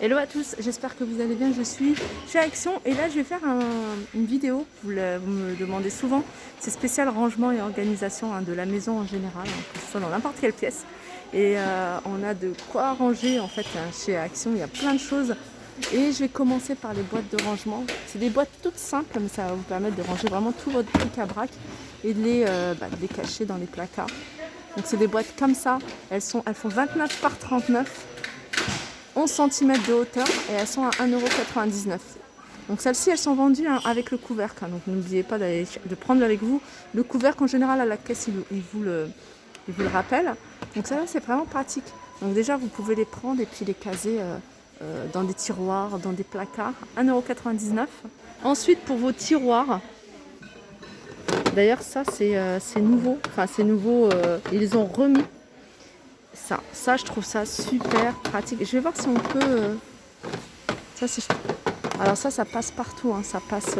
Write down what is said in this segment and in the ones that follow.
Hello à tous, j'espère que vous allez bien. Je suis chez Action et là je vais faire une vidéo. Vous me demandez souvent. C'est spécial rangement et organisation de la maison en général, que ce soit dans n'importe quelle pièce. Et on a de quoi ranger en fait chez Action. Il y a plein de choses. Et je vais commencer par les boîtes de rangement. C'est des boîtes toutes simples, mais ça va vous permettre de ranger vraiment tout votre bric-à-brac et de les cacher dans les placards. Donc c'est des boîtes comme ça. Elles font 29 par 39. 11 cm de hauteur et elles sont à 1,99 €. Donc celles-ci, elles sont vendues avec le couvercle. Donc n'oubliez pas de prendre avec vous le couvercle. En général, à la caisse, il vous le rappelle. Donc ça, c'est vraiment pratique. Donc déjà, vous pouvez les prendre et puis les caser dans des tiroirs, dans des placards. 1,99 €. Ensuite, pour vos tiroirs, d'ailleurs, ça, c'est nouveau. Enfin, c'est nouveau. Ils ont remis ça, je trouve ça super pratique. Je vais voir si on peut. Ça, c'est. Alors ça passe partout. Ça passe.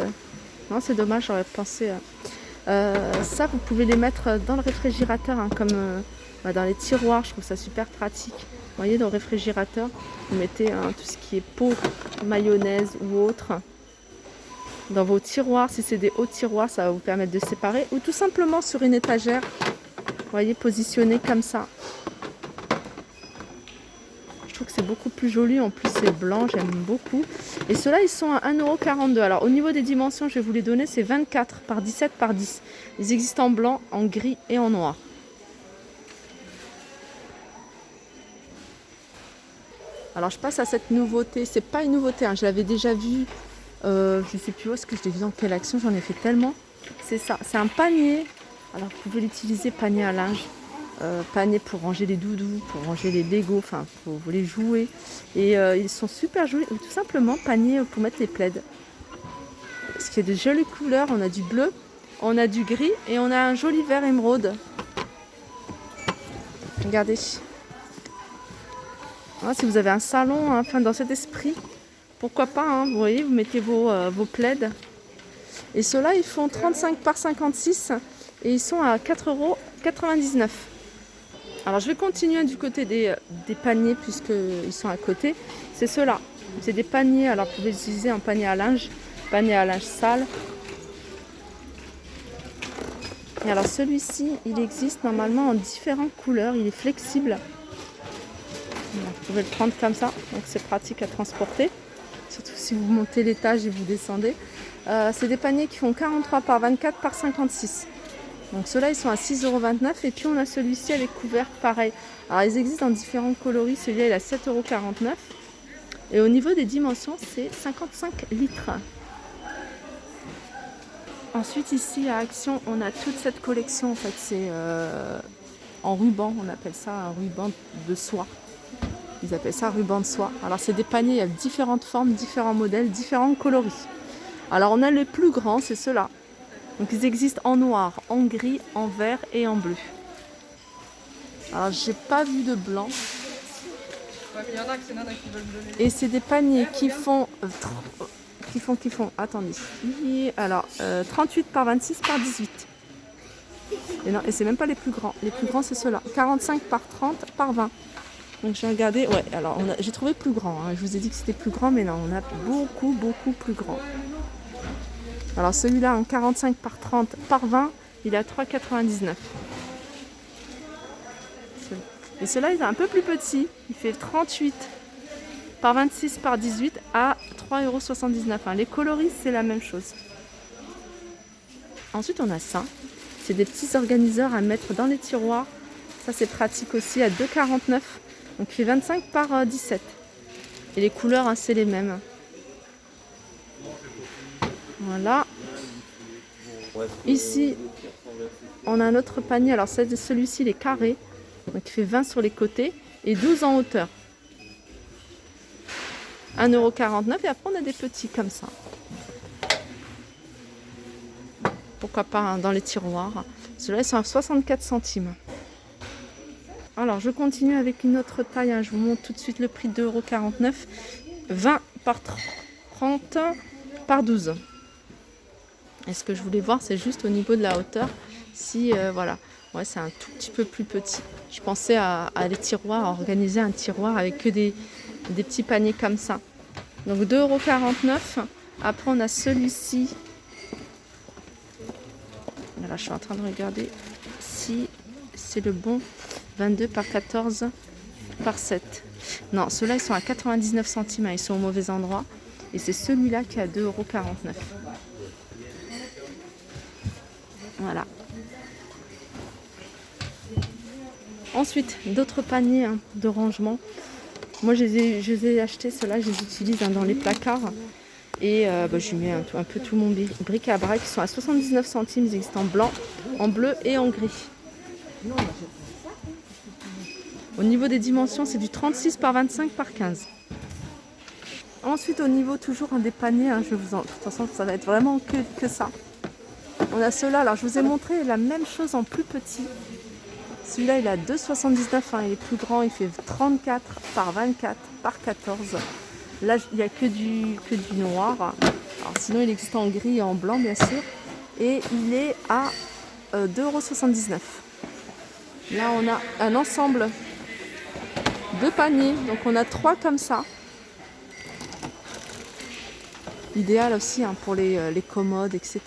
Non, c'est dommage. J'aurais pensé. Ça, vous pouvez les mettre dans le réfrigérateur, comme dans les tiroirs. Je trouve ça super pratique. Vous voyez, dans le réfrigérateur, vous mettez tout ce qui est pot, mayonnaise ou autre. Dans vos tiroirs, si c'est des hauts tiroirs, ça va vous permettre de séparer. Ou tout simplement sur une étagère. Vous voyez, positionné comme ça. Je trouve que c'est beaucoup plus joli, en plus c'est blanc, j'aime beaucoup. Et ceux-là, ils sont à 1,42 €. Alors au niveau des dimensions, je vais vous les donner, c'est 24 par 17 par 10. Ils existent en blanc, en gris et en noir. Alors je passe à cette nouveauté, c'est pas une nouveauté, je l'avais déjà vue, je ne sais plus où est-ce que je l'ai vu, dans quelle Action, j'en ai fait tellement. C'est ça, c'est un panier, alors vous pouvez l'utiliser, panier à linge. Panier pour ranger les doudous, pour ranger les Lego, enfin pour les jouets. Et ils sont super jolis. Ou tout simplement panier pour mettre les plaids. Parce qu'il y a de jolies couleurs. On a du bleu, on a du gris et on a un joli vert émeraude. Regardez. Si vous avez un salon, dans cet esprit, pourquoi pas. Vous voyez, vous mettez vos plaids. Et ceux-là, ils font 35 par 56 et ils sont à 4,99 €. Alors je vais continuer du côté des paniers puisqu'ils sont à côté. C'est ceux-là. C'est des paniers. Alors vous pouvez utiliser un panier à linge sale. Et alors celui-ci, il existe normalement en différentes couleurs. Il est flexible. Alors, vous pouvez le prendre comme ça. Donc c'est pratique à transporter. Surtout si vous montez l'étage et vous descendez. C'est des paniers qui font 43 par 24 par 56. Donc ceux-là, ils sont à 6,29 € et puis on a celui-ci avec couvercle, pareil. Alors ils existent dans différents coloris, celui-là il est à 7,49 € et au niveau des dimensions, c'est 55 litres. Ensuite ici à Action, on a toute cette collection, en fait c'est en ruban, on appelle ça un ruban de soie. Ils appellent ça ruban de soie. Alors c'est des paniers, il y a différentes formes, différents modèles, différents coloris. Alors on a les plus grands, c'est ceux-là. Donc ils existent en noir, en gris, en vert et en bleu. Alors j'ai pas vu de blanc. Ouais, mais il y en a que c'est nana qui veulent me donner. Et c'est des paniers qui font attendez. Alors 38 par 26 par 18. Et non, et c'est même pas les plus grands. Les plus grands c'est ceux-là. 45 par 30 par 20. Donc j'ai regardé. Ouais, alors j'ai trouvé plus grand. Je vous ai dit que c'était plus grand, mais non, on a beaucoup plus grand. Alors celui-là en 45 par 30 par 20, il est à 3,99 €. Et celui-là, il est un peu plus petit. Il fait 38 par 26 par 18 à 3,79 €. Les coloris, c'est la même chose. Ensuite, on a ça. C'est des petits organiseurs à mettre dans les tiroirs. Ça, c'est pratique aussi à 2,49 €. Donc il fait 25 par 17. Et les couleurs, c'est les mêmes. Voilà. Ici, on a un autre panier. Alors celui-ci, il est carré. Donc il fait 20 sur les côtés et 12 en hauteur. 1,49 € et après on a des petits comme ça. Pourquoi pas dans les tiroirs. Ceux-là, ils sont à 64 centimes. Alors je continue avec une autre taille. Je vous montre tout de suite le prix de 2,49 €. 20 par 30 par 12. Et ce que je voulais voir, c'est juste au niveau de la hauteur. Si, voilà. Ouais, c'est un tout petit peu plus petit. Je pensais à les tiroirs, à organiser un tiroir avec que des des petits paniers comme ça. Donc 2,49 €. Après on a celui-ci. Là je suis en train de regarder si c'est le bon. 22 par 14 par 7. Non, ceux-là ils sont à 99 centimes, hein, ils sont au mauvais endroit. Et c'est celui-là qui est à 2,49 €. Voilà. Ensuite, d'autres paniers hein, de rangement. Moi, je les ai achetés, ceux-là, je les utilise hein, dans les placards. Et je mets un peu tout mon bric-à-brac. Ils sont à 79 centimes, ils existent en blanc, en bleu et en gris. Au niveau des dimensions, c'est du 36 par 25 par 15. Ensuite, au niveau toujours des paniers, hein, de toute façon, ça va être vraiment que ça. On a ceux-là. Alors, je vous ai montré la même chose en plus petit. Celui-là, il a 2,79 €, hein, il est plus grand, il fait 34 par 24 par 14. Là, il n'y a que du noir. Alors, sinon, il existe en gris et en blanc, bien sûr. Et il est à 2,79 €. Là, on a un ensemble de paniers. Donc, on a 3 comme ça. Idéal aussi hein, pour les commodes, etc.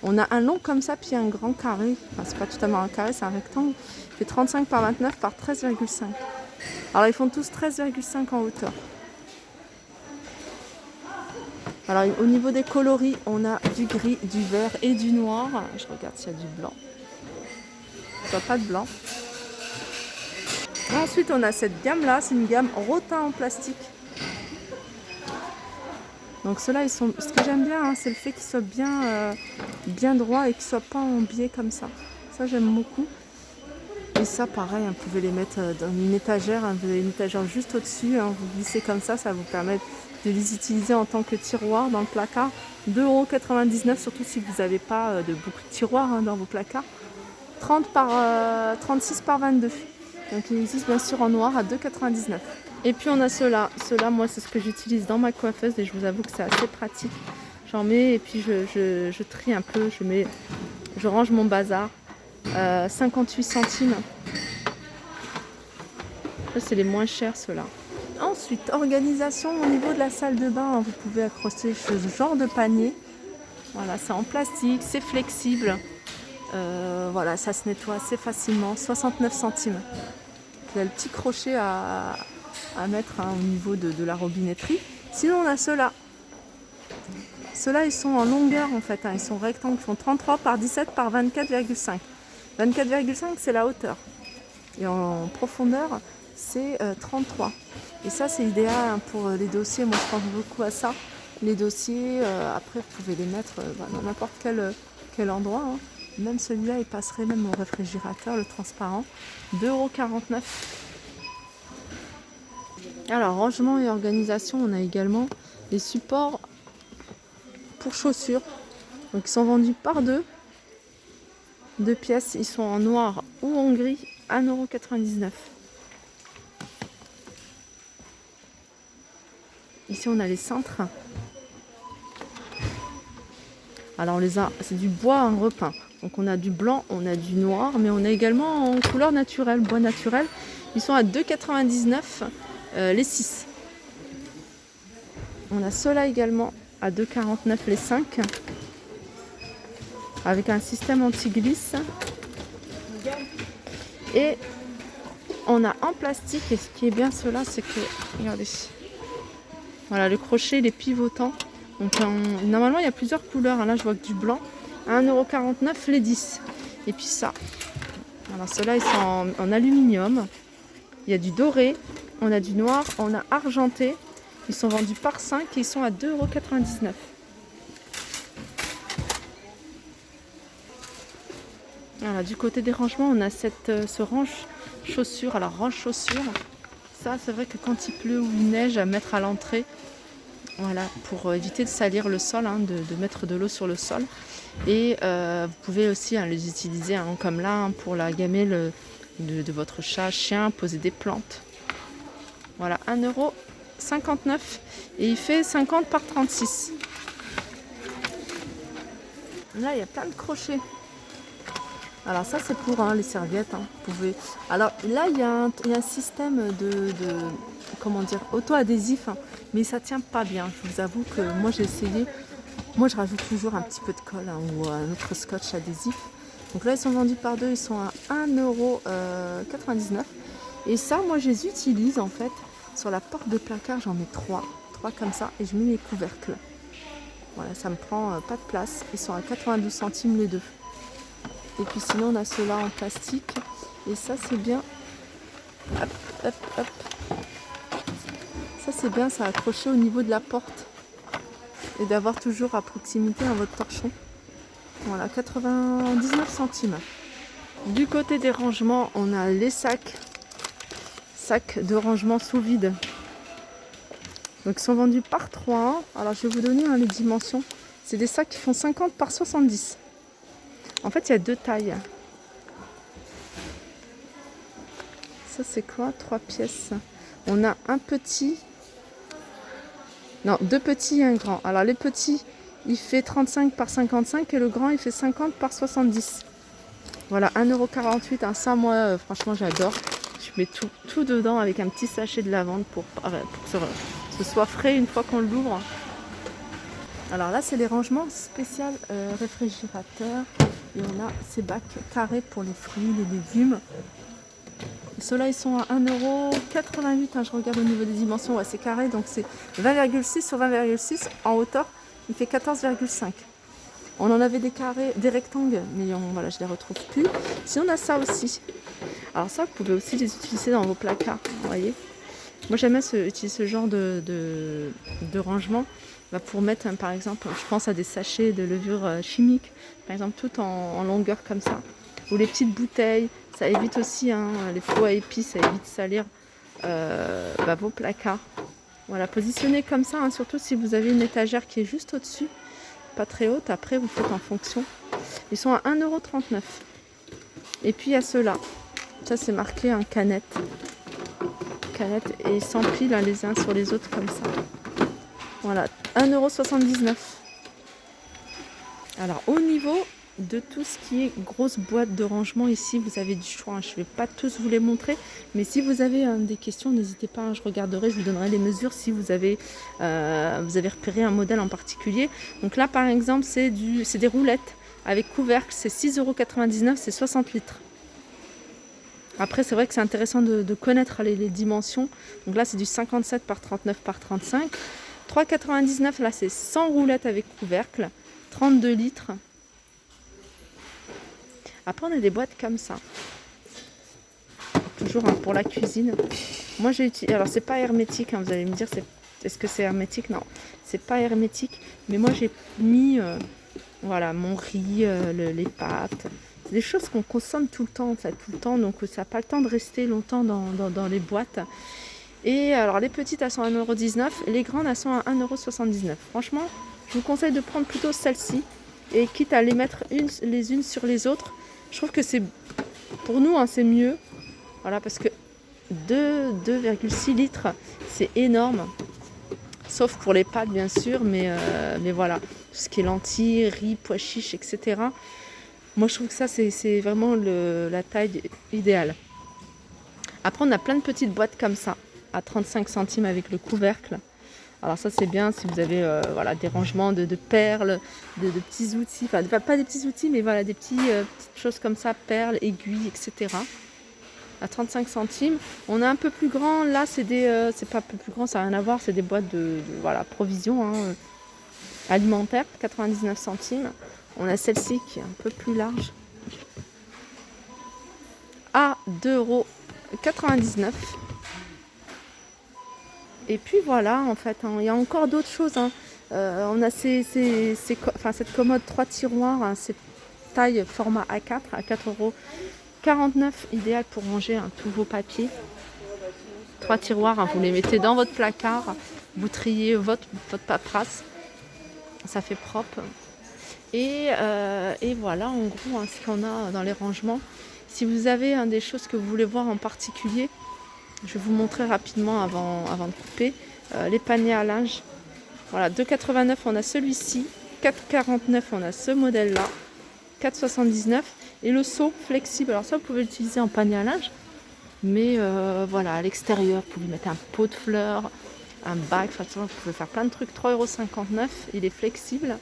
On a un long comme ça, puis un grand carré. Enfin, c'est pas totalement un carré, c'est un rectangle. Il fait 35 par 29 par 13,5. Alors, ils font tous 13,5 en hauteur. Alors, au niveau des coloris, on a du gris, du vert et du noir. Je regarde s'il y a du blanc. Il n'y a pas de blanc. Ensuite, on a cette gamme-là. C'est une gamme rotin en plastique. Donc ceux-là, ce que j'aime bien, hein, c'est le fait qu'ils soient bien droits et qu'ils ne soient pas en biais comme ça. Ça, j'aime beaucoup. Et ça, pareil, vous pouvez les mettre dans une étagère. Hein, vous avez une étagère juste au-dessus. Hein, vous glissez comme ça vous permet de les utiliser en tant que tiroir dans le placard. 2,99 €, surtout si vous n'avez pas beaucoup de tiroirs hein, dans vos placards. 36 par 22. Donc il existe bien sûr en noir à 2,99 €. Et puis on a ceux-là. Ceux-là, moi, c'est ce que j'utilise dans ma coiffeuse et je vous avoue que c'est assez pratique. J'en mets et puis je trie un peu. Je range mon bazar. 58 centimes. Ça, c'est les moins chers, ceux-là. Ensuite, organisation au niveau de la salle de bain. Vous pouvez accrocher ce genre de panier. Voilà, c'est en plastique, c'est flexible. Voilà, ça se nettoie assez facilement. 69 centimes. Il y a le petit crochet à mettre hein, au niveau de la robinetterie. Sinon, on a ceux-là. Ceux-là, ils sont en longueur en fait. Hein. Ils sont rectangles, ils font 33 par 17 par 24,5. 24,5, c'est la hauteur. Et en profondeur, c'est 33. Et ça, c'est idéal hein, pour les dossiers. Moi, je pense beaucoup à ça. Les dossiers, après, vous pouvez les mettre dans n'importe quel endroit. Hein. Même celui-là, il passerait même au réfrigérateur, le transparent. 2,49 €. Alors, rangement et organisation, on a également les supports pour chaussures. Donc, ils sont vendus par deux pièces. Ils sont en noir ou en gris, 1,99 €. Ici, on a les cintres. Alors, c'est du bois en repeint. Donc, on a du blanc, on a du noir, mais on a également en couleur naturelle, bois naturel. Ils sont à 2,99 € les 6. On a ceux-là également à 2,49 € les 5. Avec un système anti-glisse. Et on a en plastique, et ce qui est bien ceux-là, c'est que, regardez, voilà, le crochet, il est pivotant. Donc normalement, il y a plusieurs couleurs. Hein. Là, je vois que du blanc. 1,49 € les 10. Et puis ça. Alors ceux-là, ils sont en aluminium. Il y a du doré, on a du noir, on a argenté. Ils sont vendus par 5 et ils sont à 2,99 €. Voilà, du côté des rangements, on a ce range chaussures. Alors, range chaussures, ça, c'est vrai que quand il pleut ou il neige, à mettre à l'entrée, voilà, pour éviter de salir le sol, hein, de mettre de l'eau sur le sol. Et vous pouvez aussi les utiliser hein, comme là hein, pour la gamelle de votre chat, chien, poser des plantes. Voilà, 1,59 € et il fait 50 par 36. Là, il y a plein de crochets. Alors ça, c'est pour les serviettes. Hein. Vous pouvez... Alors là, il y a un système comment dire, auto-adhésif, hein, mais ça tient pas bien. Je vous avoue que moi j'ai essayé. Moi je rajoute toujours un petit peu de colle, hein, ou un autre scotch adhésif. Donc là ils sont vendus par deux, ils sont à 1,99 €. Et ça, moi je les utilise en fait sur la porte de placard, j'en mets trois comme ça, et je mets mes couvercles. Voilà, ça me prend pas de place. Ils sont à 92 centimes les deux. Et puis sinon on a ceux-là en plastique. Et ça c'est bien. Hop, hop, hop. Ça c'est bien, ça accroché au niveau de la porte. Et d'avoir toujours à proximité votre torchon. Voilà, 99 centimes. Du côté des rangements, on a les sacs de rangement sous vide. Donc ils sont vendus par 3. Alors je vais vous donner les dimensions. C'est des sacs qui font 50 par 70. En fait, il y a deux tailles. Ça c'est quoi? 3 pièces. On a un petit. Non, deux petits et un grand. Alors les petits, il fait 35 par 55 et le grand, il fait 50 par 70. Voilà, 1,48 €. Ça, moi, franchement, j'adore. Je mets tout dedans avec un petit sachet de lavande pour que ce soit frais une fois qu'on l'ouvre. Alors là, c'est les rangements spéciaux réfrigérateur. Et on a ces bacs carrés pour les fruits, les légumes. Ceux-là, ils sont à 1,88 €. Hein, je regarde au niveau des dimensions. Ouais, c'est carré, donc c'est 20,6 sur 20,6. En hauteur, il fait 14,5. On en avait des carrés, des rectangles, mais voilà, je ne les retrouve plus. Si on a ça aussi. Alors ça, vous pouvez aussi les utiliser dans vos placards, vous voyez. Moi, j'aime bien utiliser ce genre de rangement pour mettre, par exemple, je pense à des sachets de levure chimique, par exemple, tout en longueur comme ça. Ou les petites bouteilles, ça évite aussi les pots à épices, ça évite de salir vos placards. Voilà, positionnez comme ça, hein, surtout si vous avez une étagère qui est juste au-dessus, pas très haute, après vous faites en fonction. Ils sont à 1,39 €. Et puis il y a ceux-là, ça c'est marqué en canette, et ils s'empilent les uns sur les autres comme ça. Voilà, 1,79 €. Alors au niveau de tout ce qui est grosse boîte de rangement, ici vous avez du choix, hein. Je ne vais pas tous vous les montrer, mais si vous avez des questions, n'hésitez pas, hein, je regarderai, je vous donnerai les mesures si vous avez repéré un modèle en particulier. Donc là par exemple c'est des roulettes avec couvercle, c'est 6,99 €, c'est 60 litres. Après c'est vrai que c'est intéressant de connaître les dimensions. Donc là c'est du 57 par 39 par 35. 3,99 €, là c'est 100 roulettes avec couvercle, 32 litres. Après, on a des boîtes comme ça. Toujours pour la cuisine. Moi, j'ai utilisé. Alors, c'est pas hermétique. Hein, vous allez me dire, est-ce que c'est hermétique? Non, c'est pas hermétique. Mais moi, j'ai mis voilà, mon riz, les pâtes. C'est des choses qu'on consomme tout le temps, en fait, tout le temps. Donc, ça n'a pas le temps de rester longtemps dans les boîtes. Et alors, les petites, elles sont à 1,19 €. Et les grandes, elles sont à 1,79 €. Franchement, je vous conseille de prendre plutôt celle-ci. Et quitte à les mettre les unes sur les autres, je trouve que c'est, pour nous, hein, c'est mieux. Voilà, parce que 2,6 litres, c'est énorme. Sauf pour les pâtes, bien sûr, mais voilà. Tout ce qui est lentilles, riz, pois chiches, etc. Moi, je trouve que ça, c'est vraiment la taille idéale. Après, on a plein de petites boîtes comme ça, à 35 centimes avec le couvercle. Alors ça c'est bien si vous avez voilà, des rangements de perles, de petits outils, enfin pas des petits outils mais voilà des petites choses comme ça, perles, aiguilles, etc. À 35 centimes. On a un peu plus grand, là c'est pas un peu plus grand, ça n'a rien à voir, c'est des boîtes de voilà, provisions alimentaires, 99 centimes. On a celle-ci qui est un peu plus large, à 2,99 €. Et puis voilà, en fait, hein, il y a encore d'autres choses. Hein. On a cette commode 3 tiroirs, hein, cette taille format A4 à 4,49 €, idéal pour ranger tous vos papiers. 3 tiroirs, hein, vous les mettez dans votre placard, vous triez votre paperasse, ça fait propre. Et voilà, en gros, hein, ce qu'on a dans les rangements. Si vous avez des choses que vous voulez voir en particulier, je vais vous montrer rapidement avant de couper. Les paniers à linge. Voilà, 2,89 € on a celui-ci. 4,49 € on a ce modèle-là. 4,79 € Et le seau flexible. Alors ça, vous pouvez l'utiliser en panier à linge. Mais voilà, à l'extérieur, vous pouvez mettre un pot de fleurs, un bac, enfin, vous pouvez faire plein de trucs. 3,59 €, il est flexible.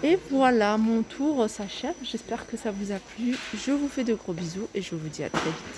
Et voilà, mon tour s'achève. J'espère que ça vous a plu. Je vous fais de gros bisous et je vous dis à très vite.